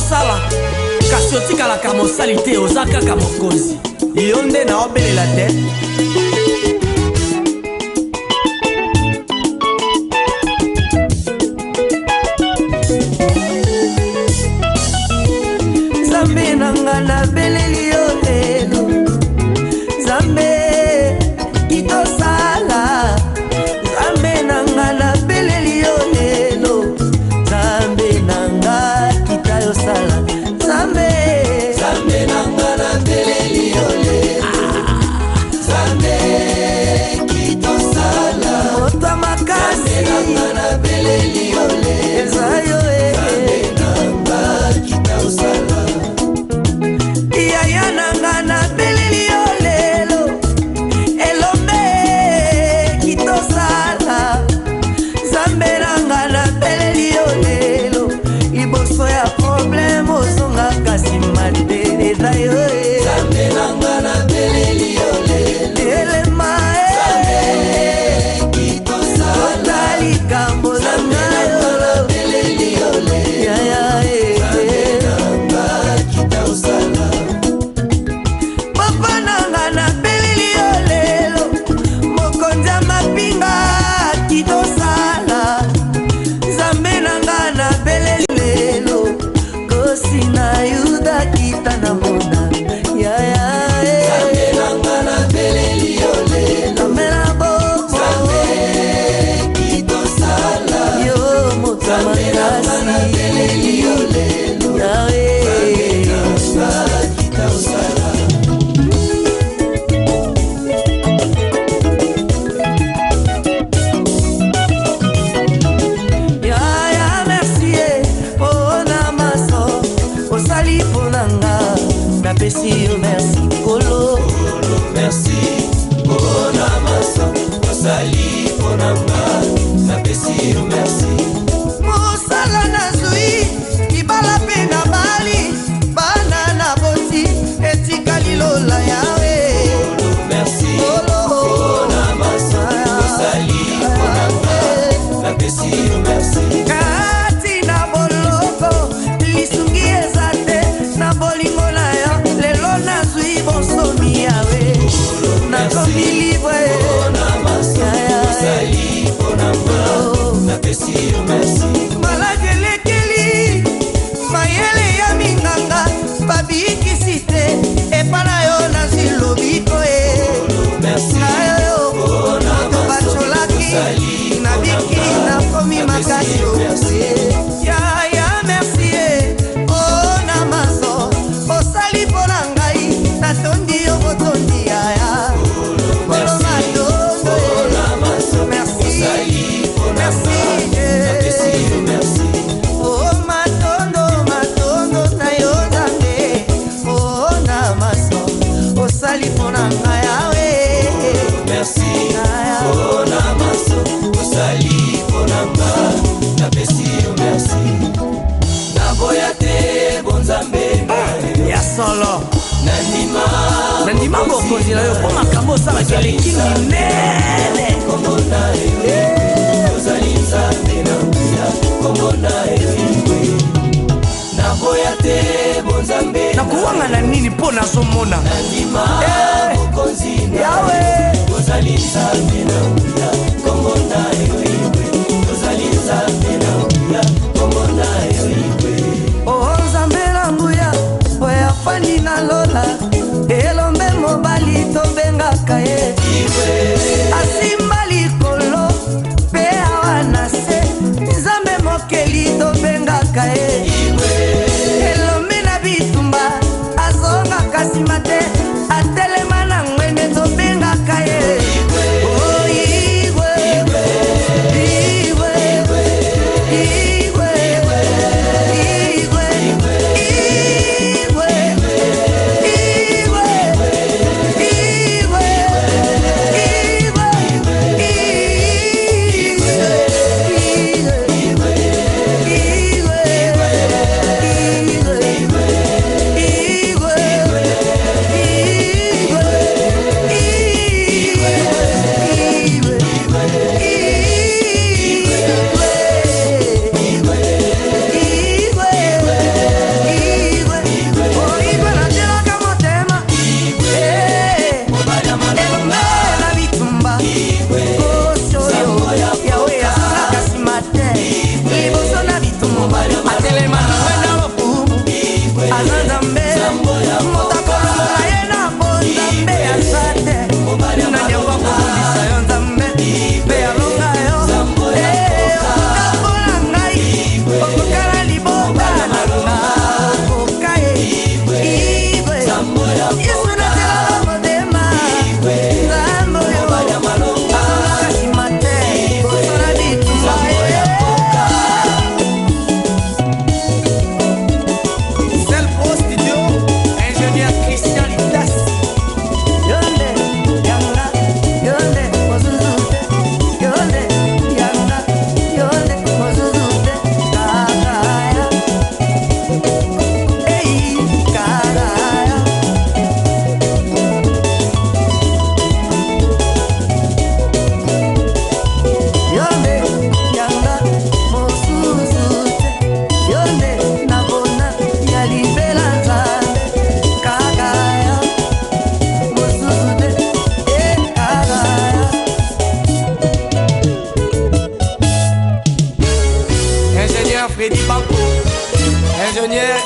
osala kasi otikalaka mosali te oza kaka mokonzi yo nde na obelela te Zambe nanga na beleli yo lelo Zambe kitosala Zambe nanga na beleli yo lelo Zambe nanga kitayo sala Zambe nanga na beleli yo lelo Zambe kitosala Otwa makasi Zambe nanga na beleli yo lelo Zayo Zambe nanga kitayo sala Merci, Kolo. Merci, Bona Massa. Osali, Bonanga. Napesi, merci. Mosala na zui, ibala pena bali, banana boti, etikali lola yawe. Merci, Bona Massa. Osali, Bonanga. Napesi, merci. Katina boloko, lisungi ezate, na bolingo na ya. Nazui bonsomi yawe nakomi libre osali ponanga napesi merci malagelekeli mayele ya minganga babikisi te epana yo nazwi lobiko bacholaki nabiki nakomi makasi ya merci ona maso osali ponanga Tondi yo botondi ya Polo matondo Merci Merci Oh matondo tayo zambe Oh namaso Osali ponanga yawe Merci Oh namaso Osali ponanga Napesi merci Naboya te bonzambe Ya solo Nandima bokonzi na yo po makambo osala keleki minene ozali nzambe na nguya kombo na efiwe naboya te bonzambe nakuwanga na nini mpo nazomona nandima bokonzi yawe ozali nzambe na nguya kombo na efiwe ozali nzambe na nguya kombo na efiwe nzambe na nguya oya fani na lola elombe mobali tobengaka ye asimba likolo mpe awa na se nzambe mokeli tobengaka ye elombe na bitumba azongaka nsima te atelema na ngwende tobengaka ye Ingénieur